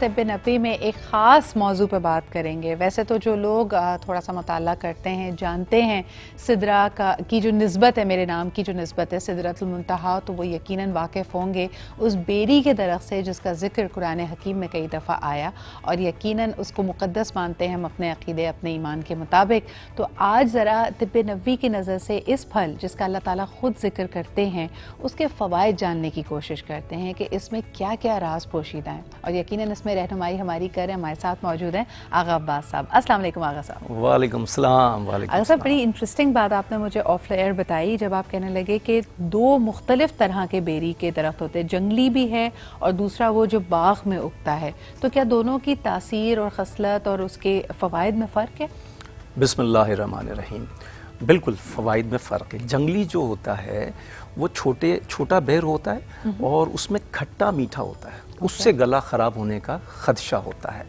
طب نبی میں ایک خاص موضوع پہ بات کریں گے۔ ویسے تو جو لوگ تھوڑا سا مطالعہ کرتے ہیں جانتے ہیں سدرہ کی جو نسبت ہے، میرے نام کی جو نسبت ہے سدرۃ المنتہا، تو وہ یقیناً واقف ہوں گے اس بیری کے درخت سے جس کا ذکر قرآن حکیم میں کئی دفعہ آیا، اور یقیناً اس کو مقدس مانتے ہیں ہم اپنے عقیدے اپنے ایمان کے مطابق۔ تو آج ذرا طب نبوی کی نظر سے اس پھل جس کا اللہ تعالیٰ خود ذکر کرتے ہیں اس کے فوائد جاننے کی کوشش کرتے ہیں کہ اس میں کیا کیا راز پوشیدہ ہیں، اور یقیناً اس میں رہنمائی ہماری کریں۔ ہمارے ساتھ موجود ہیں آغا عباس صاحب۔ السلام علیکم آغا صاحب۔ وعلیکم السلام۔ آغا صاحب، بڑی انٹرسٹنگ بات آپ نے مجھے آف ایئر بتائی جب آپ کہنے لگے کہ دو مختلف طرح کے بیری کے درخت ہوتے ہیں، جنگلی بھی ہے اور دوسرا وہ جو باغ میں اگتا ہے، تو کیا دونوں کی تاثیر اور خصلت اور اس کے فوائد میں فرق ہے؟ بسم اللہ الرحمن الرحیم۔ بالکل فوائد میں فرق ہے۔ جنگلی جو ہوتا ہے وہ چھوٹا بیر ہوتا ہے اور اس میں کھٹا میٹھا ہوتا ہے، اس سے گلا خراب ہونے کا خدشہ ہوتا ہے،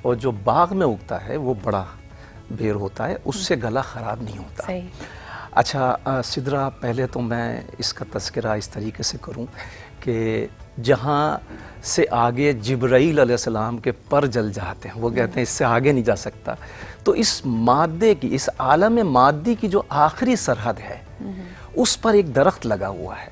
اور جو باغ میں اگتا ہے وہ بڑا بیر ہوتا ہے، اس سے گلا خراب نہیں ہوتا۔ صحیح۔ اچھا سدرہ، پہلے تو میں اس کا تذکرہ اس طریقے سے کروں کہ جہاں سے آگے جبرائیل علیہ السلام کے پر جل جاتے ہیں، وہ کہتے ہیں اس سے آگے نہیں جا سکتا، تو اس مادے کی، اس عالم مادی کی جو آخری سرحد ہے اس پر ایک درخت لگا ہوا ہے،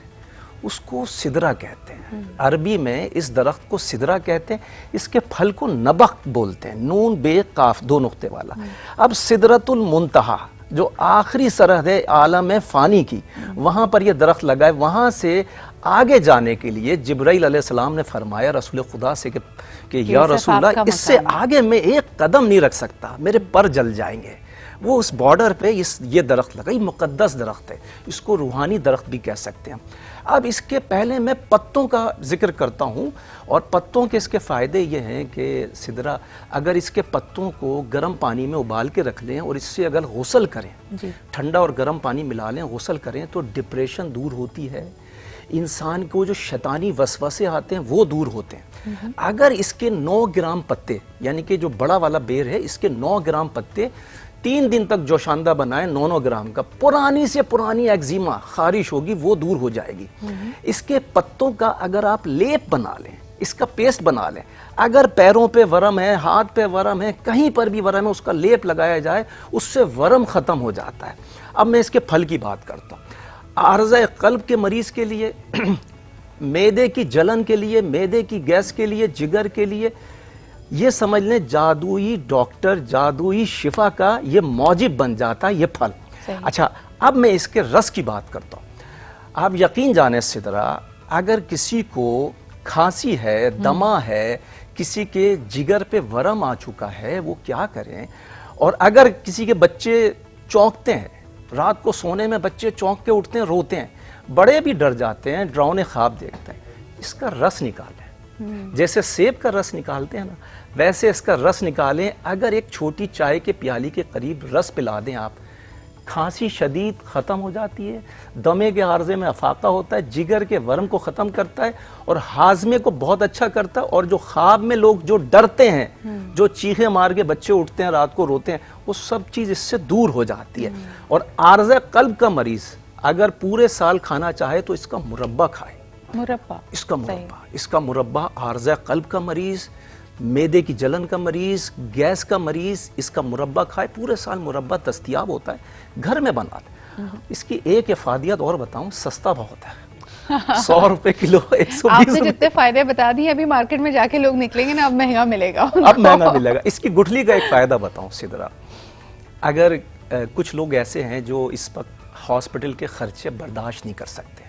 اس کو سدرہ کہتے ہیں۔ عربی میں اس درخت کو سدرہ کہتے ہیں، اس کے پھل کو نبق بولتے ہیں، نون بے قاف دو نقطے والا۔ اب سدرۃ المنتہا جو آخری سرحد ہے عالم فانی کی، وہاں پر یہ درخت لگا ہے۔ وہاں سے آگے جانے کے لیے جبرائیل علیہ السلام نے فرمایا رسول خدا سے کہ یا رسول اللہ، اس سے آگے میں ایک قدم نہیں رکھ سکتا، میرے پر جل جائیں گے۔ وہ اس بارڈر پہ یہ درخت لگا، یہ مقدس درخت ہے، اس کو روحانی درخت بھی کہہ سکتے ہیں۔ اب اس کے پہلے میں پتوں کا ذکر کرتا ہوں، اور پتوں کے اس کے فائدے یہ ہیں کہ سدرہ، اگر اس کے پتوں کو گرم پانی میں ابال کے رکھ لیں اور اس سے اگر غسل کریں، ٹھنڈا اور گرم پانی ملا لیں، غسل کریں، تو ڈپریشن دور ہوتی ہے، انسان کو جو شیطانی وسوسے آتے ہیں وہ دور ہوتے ہیں۔ اگر اس کے 9 گرام پتے، یعنی کہ جو بڑا والا بیر ہے، اس کے 9 گرام پتے 3 دن تک جوشاندہ بنائیں، 9 گرام کا، پرانی سے پرانی ایگزیما خارش ہوگی وہ دور ہو جائے گی۔ اس کے پتوں کا اگر آپ لیپ بنا لیں، اس کا پیسٹ بنا لیں، اگر پیروں پہ ورم ہے، ہاتھ پہ ورم ہے، کہیں پر بھی ورم ہے، اس کا لیپ لگایا جائے، اس سے ورم ختم ہو جاتا ہے۔ اب میں اس کے پھل کی بات کرتا ہوں۔ عارضہ قلب کے مریض کے لیے، معدے کی جلن کے لیے، معدے کی گیس کے لیے، جگر کے لیے، یہ سمجھ لیں جادوئی ڈاکٹر، جادوئی شفا کا یہ موجب بن جاتا ہے یہ پھل۔ اچھا، اب میں اس کے رس کی بات کرتا ہوں۔ آپ یقین جانیں سدرہ، اگر کسی کو کھانسی ہے، دمہ ہے، کسی کے جگر پہ ورم آ چکا ہے، وہ کیا کریں؟ اور اگر کسی کے بچے چونکتے ہیں، رات کو سونے میں بچے چونک کے اٹھتے ہیں، روتے ہیں، بڑے بھی ڈر جاتے ہیں، ڈراؤنے خواب دیکھتے ہیں، اس کا رس نکالیں۔ جیسے سیب کا رس نکالتے ہیں نا، ویسے اس کا رس نکالیں۔ اگر ایک چھوٹی چائے کے پیالی کے قریب رس پلا دیں آپ، کھانسی شدید ختم ہو جاتی ہے، دمے کے عارضے میں افاقہ ہوتا ہے، جگر کے ورم کو ختم کرتا ہے، اور ہاضمے کو بہت اچھا کرتا ہے، اور جو خواب میں لوگ جو ڈرتے ہیں، جو چیخیں مار کے بچے اٹھتے ہیں، رات کو روتے ہیں، وہ سب چیز اس سے دور ہو جاتی ہے۔ اور عارضہ قلب کا مریض اگر پورے سال کھانا چاہے تو اس کا مربع کھائے۔ مربع، اس کا مربع عارضہ قلب کا مریض، معدے کی جلن کا مریض، گیس کا مریض، اس کا مربع کھائے۔ پورے سال مربع دستیاب ہوتا ہے، گھر میں بنا لیں۔ اس کی ایک افادیت اور بتاؤں، سستا بہت ہے، 100 روپے کلو، 120 آپ نے جتنے فائدے بتا دیے، ابھی مارکیٹ میں جا کے لوگ نکلیں گے نا، اب مہنگا ملے گا، اب مہنگا ملے گا۔ اس کی گٹھلی کا ایک فائدہ بتاؤں سدرہ، اگر کچھ لوگ ایسے ہیں جو اس وقت ہاسپٹل کے خرچے برداشت نہیں کر سکتے،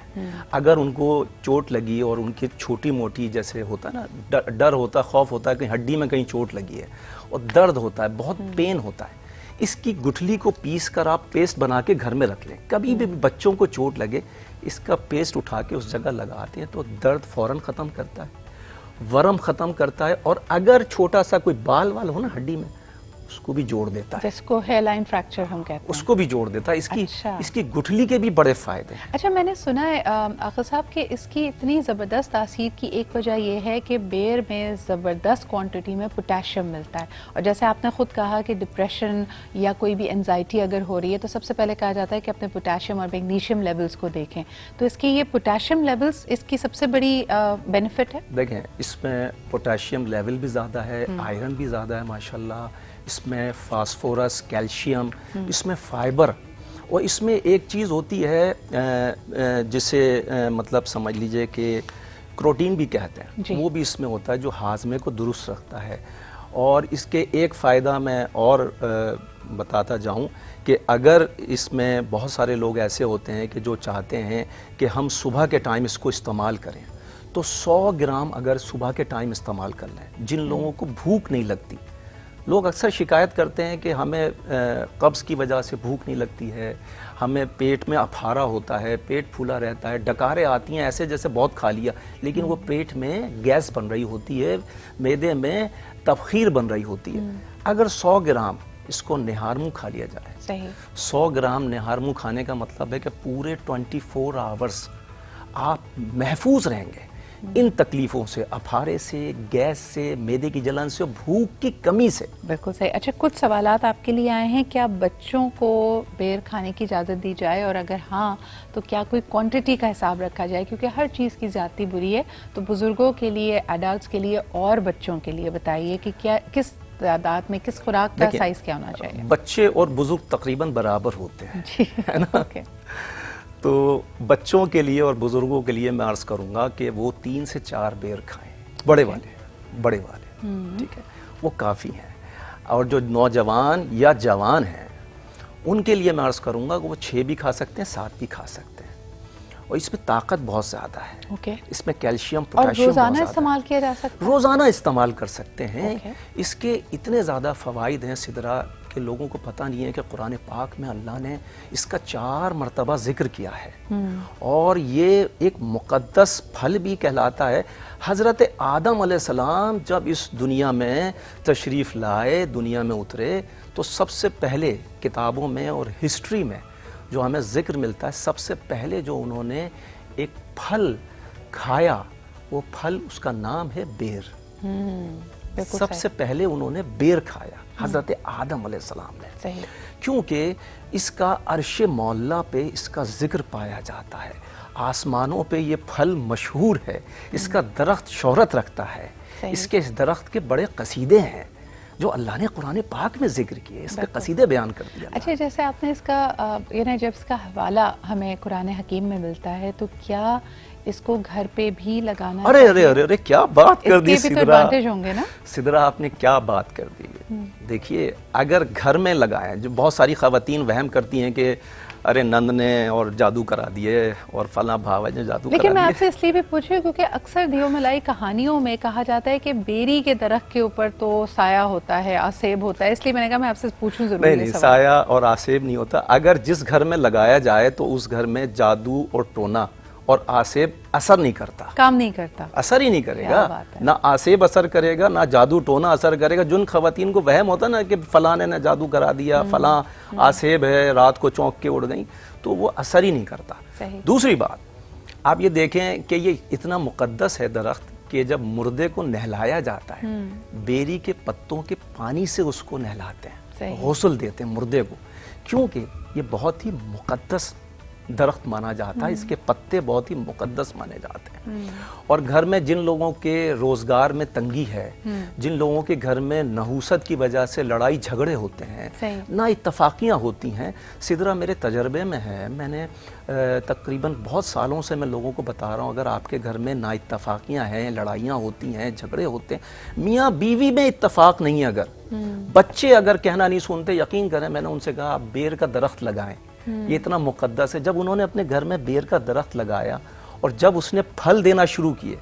اگر ان کو چوٹ لگی اور ان کی چھوٹی موٹی، جیسے ہوتا ہے نا، ڈر ہوتا ہے، خوف ہوتا ہے کہ ہڈی میں کہیں چوٹ لگی ہے، اور درد ہوتا ہے، بہت پین ہوتا ہے، اس کی گٹھلی کو پیس کر آپ پیسٹ بنا کے گھر میں رکھ لیں۔ کبھی بھی بچوں کو چوٹ لگے، اس کا پیسٹ اٹھا کے اس جگہ لگاتے ہیں تو درد فوراً ختم کرتا ہے، ورم ختم کرتا ہے، اور اگر چھوٹا سا کوئی بال ہو نا ہڈی میں، اس کو بھی جوڑ دیتا ہے, جس کو ہیئر لائن فریکچر ہم کہتے ہیں, اس کو بھی جوڑ دیتا ہے. اس کی گٹھلی کے بھی بڑے فائدے ہیں. اچھا, میں نے سنا ہے آقا صاحب کہ اس کی اتنی زبردست تاثیر کی ایک وجہ یہ ہے کہ بیر میں زبردست کوانٹٹی میں پوٹیشیم ملتا ہے, اور جیسے آپ نے خود کہا کہ ڈپریشن یا کوئی بھی انزائٹی اگر ہو رہی ہے تو سب سے پہلے کہا جاتا ہے کہ اپنے پوٹیشیم اور میگنیشیم لیولز کو دیکھیں. تو اس کی یہ پوٹیشیم لیولز اس کی سب سے بڑی بینیفٹ ہے. دیکھیں, اس میں پوٹیشیم لیول بھی زیادہ ہے, آئرن بھی زیادہ ہے ماشاءاللہ, اس میں فاسفورس, کیلشیم, اس میں فائبر, اور اس میں ایک چیز ہوتی ہے جسے مطلب سمجھ لیجئے کہ کروٹین بھی کہتے ہیں, وہ بھی اس میں ہوتا ہے جو ہاضمے کو درست رکھتا ہے. اور اس کے ایک فائدہ میں اور بتاتا جاؤں کہ اگر اس میں بہت سارے لوگ ایسے ہوتے ہیں کہ جو چاہتے ہیں کہ ہم صبح کے ٹائم اس کو استعمال کریں, تو 100 گرام اگر صبح کے ٹائم استعمال کر لیں, جن لوگوں کو بھوک نہیں لگتی, لوگ اکثر شکایت کرتے ہیں کہ ہمیں قبض کی وجہ سے بھوک نہیں لگتی ہے, ہمیں پیٹ میں افارا ہوتا ہے, پیٹ پھولا رہتا ہے, ڈکاریں آتی ہیں ایسے جیسے بہت کھا لیا, لیکن وہ پیٹ میں گیس بن رہی ہوتی ہے, معدے میں تبخیر بن رہی ہوتی ہے. اگر 100 گرام اس کو نہار منہ کھا لیا جائے, صحیح, 100 گرام نہار منہ کھانے کا مطلب ہے کہ پورے 24 آورز آپ محفوظ رہیں گے ان تکلیفوں سے, افارے سے, گیس سے, معدے کی جلن سے, بھوک کی کمی سے. بالکل صحیح. اچھا, کچھ سوالات آپ کے لیے آئے ہیں, کیا بچوں کو بیر کھانے کی اجازت دی جائے, اور اگر ہاں تو کیا کوئی کوانٹٹی کا حساب رکھا جائے, کیونکہ ہر چیز کی زیادتی بری ہے, تو بزرگوں کے لیے, ایڈلٹس کے لیے اور بچوں کے لیے بتائیے کہ کیا کس تعداد میں کس خوراک کا سائز کیا ہونا چاہیے. بچے اور بزرگ تقریباً برابر ہوتے ہیں, جی, ہے نا. تو بچوں کے لیے اور بزرگوں کے لیے میں عرض کروں گا کہ وہ 3 سے 4 بیر کھائیں, بڑے والے, ٹھیک ہے, وہ کافی ہیں. اور جو نوجوان یا جوان ہیں ان کے لیے میں عرض کروں گا کہ وہ 6 بھی کھا سکتے ہیں, 7 بھی کھا سکتے ہیں, اور اس میں طاقت بہت زیادہ ہے. اس میں کیلشیم, پوٹیشیم, روزانہ استعمال کیا جا سکتا ہے, روزانہ استعمال کر سکتے ہیں. اس کے اتنے زیادہ فوائد ہیں سدرا کہ لوگوں کو پتہ نہیں ہے کہ قرآن پاک میں اللہ نے اس کا 4 مرتبہ ذکر کیا ہے, اور یہ ایک مقدس پھل بھی کہلاتا ہے. حضرت آدم علیہ السلام جب اس دنیا میں تشریف لائے, دنیا میں اترے, تو سب سے پہلے کتابوں میں اور ہسٹری میں جو ہمیں ذکر ملتا ہے, سب سے پہلے جو انہوں نے ایک پھل کھایا, وہ پھل اس کا نام ہے بیر. سب سے پہلے انہوں نے بیر کھایا, حضرت آدم علیہ السلام نے, کیونکہ اس کا عرش مولا پہ اس کا ذکر پایا جاتا ہے, آسمانوں پہ یہ پھل مشہور ہے, اس کا درخت شہرت رکھتا ہے, اس کے درخت کے بڑے قصیدے ہیں جو اللہ نے قرآن پاک میں ذکر کیے, اس کے قصیدے بیان کر دیا. اچھا, جیسے آپ نے اس کا یعنی جب اس کا حوالہ ہمیں قرآن حکیم میں ملتا ہے, تو کیا اس کو گھر پہ بھی لگانا ارے ارے ارے ارے کیا بات کر دی سدرا, ہوں گے نا سدرا, آپ نے کیا بات کر دی. دیکھیے, اگر گھر میں لگائیں, جو بہت ساری خواتین وہم کرتی ہیں کہ ارے نند نے اور جادو کرا دیے اور فلاں بھاوے نے جادو کرا دیے. لیکن میں آپ سے اس لیے بھی پوچھ رہی ہوں کیونکہ اکثر دیو ملائی کہانیوں میں کہا جاتا ہے کہ بیری کے درخت کے اوپر تو سایہ ہوتا ہے, آسیب ہوتا ہے, اس لیے میں نے کہا میں آپ سے پوچھوں ضرور. نہیں, سایہ اور آسیب نہیں ہوتا. اگر جس گھر میں لگایا جائے تو اس گھر میں جادو اور ٹونا اور آسیب اثر نہیں کرتا, کام نہیں کرتا, اثر ہی نہیں کرے گا. نہ آسیب اثر کرے گا, نہ جادو ٹونا اثر کرے گا. جن خواتین کو وہم ہوتا نا کہ فلاں نے جادو کرا دیا, فلاں آسیب ہے, رات کو چونک کے اڑ گئیں, تو وہ اثر ہی نہیں کرتا. دوسری بات, آپ یہ دیکھیں کہ یہ اتنا مقدس ہے درخت کہ جب مردے کو نہلایا جاتا ہے, بیری کے پتوں کے پانی سے اس کو نہلاتے ہیں, غسل دیتے ہیں مردے کو, کیونکہ یہ بہت ہی مقدس درخت مانا جاتا ہے, اس کے پتے بہت ہی مقدس مانے جاتے ہیں. اور گھر میں جن لوگوں کے روزگار میں تنگی ہے, جن لوگوں کے گھر میں نحوست کی وجہ سے لڑائی جھگڑے ہوتے ہیں, نہ اتفاقیاں ہوتی ہیں, سدرا میرے تجربے میں ہے, میں نے تقریباً بہت سالوں سے میں لوگوں کو بتا رہا ہوں, اگر آپ کے گھر میں نا اتفاقیاں ہیں, لڑائیاں ہوتی ہیں, جھگڑے ہوتے ہیں, میاں بیوی میں اتفاق نہیں, اگر بچے اگر کہنا نہیں سنتے, یقین کریں میں نے ان سے کہا آپ بیر کا درخت لگائیں, یہ اتنا مقدس ہے. جب انہوں نے اپنے گھر میں بیر کا درخت لگایا اور جب اس نے پھل دینا شروع کیے,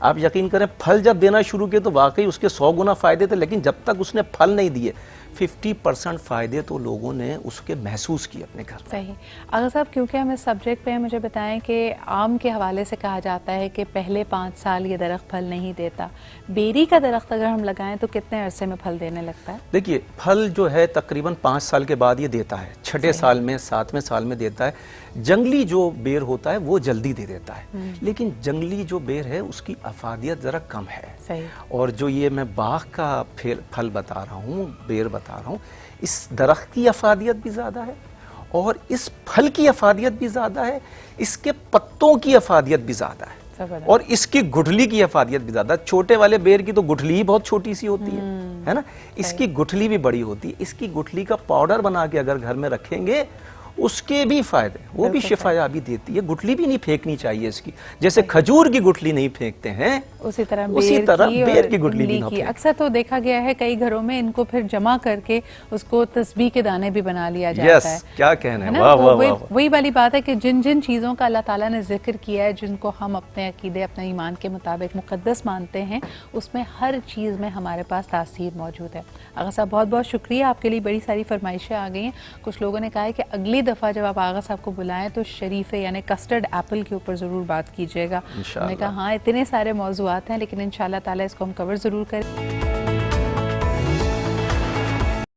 آپ یقین کریں پھل جب دینا شروع کیے تو واقعی اس کے 100 گنا فائدے تھے، لیکن جب تک اس نے پھل نہیں دیے 50% فائدے تو لوگوں نے اس کے محسوس کیے اپنے گھر میں۔ صحیح۔ آغا صاحب کیونکہ ہم اس سبجیکٹ پہ ہیں، مجھے بتائیں کہ آم کے حوالے سے کہا جاتا ہے کہ پہلے 5 سال یہ درخت پھل نہیں دیتا، بیری کا درخت اگر ہم لگائیں تو کتنے عرصے میں پھل دینے لگتا ہے؟ دیکھیے پھل جو ہے تقریباً 5 سال کے بعد یہ دیتا ہے، 6 سال میں 7ویں سال میں دیتا ہے۔ جنگلی جو بیر ہوتا ہے وہ جلدی دے دیتا ہے، لیکن جنگلی جو بیر ہے اس کی افادیت ذرا کم ہے۔ صحیح۔ اور جو یہ میں باغ کا پھل بتا رہا ہوں، بیر بتا رہا ہوں، اس درخت کی افادیت بھی زیادہ ہے اور اس پھل کی افادیت بھی زیادہ ہے، اس کے پتوں کی افادیت بھی زیادہ ہے اور اس کی گٹھلی کی افادیت بھی زیادہ ہے۔ چھوٹے والے بیر کی تو گٹھلی ہی بہت چھوٹی سی ہوتی ہے نا، اس کی گٹھلی بھی بڑی ہوتی ہے۔ اس کی گٹھلی کا پاؤڈر بنا کے اگر گھر میں رکھیں گے اس کے بھی فائدے، وہ بھی شفا یابی دیتی ہے۔ گٹھلی بھی نہیں پھینکنی چاہیے اس کی، جیسے کھجور کی گٹھلی نہیں پھینکتے ہیں اسی طرح بیر کی گٹھلی بھی نہ پھینکیں۔ اکثر تو دیکھا گیا ہے کئی گھروں میں ان کو پھر جمع کر کے اس کو تسبیح کے دانے بھی بنا لیا جاتا ہے۔ کیا کہنا ہے، واہ واہ واہ۔ وہی والی بات ہے کہ جن جن چیزوں کا اللہ تعالیٰ نے ذکر کیا ہے، جن کو ہم اپنے عقیدے اپنے ایمان کے مطابق مقدس مانتے ہیں، اس میں ہر چیز میں ہمارے پاس تاثیر موجود ہے۔ آغا صاحب بہت بہت شکریہ، آپ کے لیے بڑی ساری فرمائشیں آ گئی ہیں۔ کچھ لوگوں نے کہا ہے کہ اگلی دفعہ جب آپ آغا صاحب کو بلائیں تو شریفے یعنی کسٹرڈ ایپل کے اوپر ضرور بات کیجیے گا۔ میں نے کہا ہاں اتنے سارے موضوعات ہیں لیکن انشاءاللہ تعالیٰ اس کو ہم کور ضرور کریں۔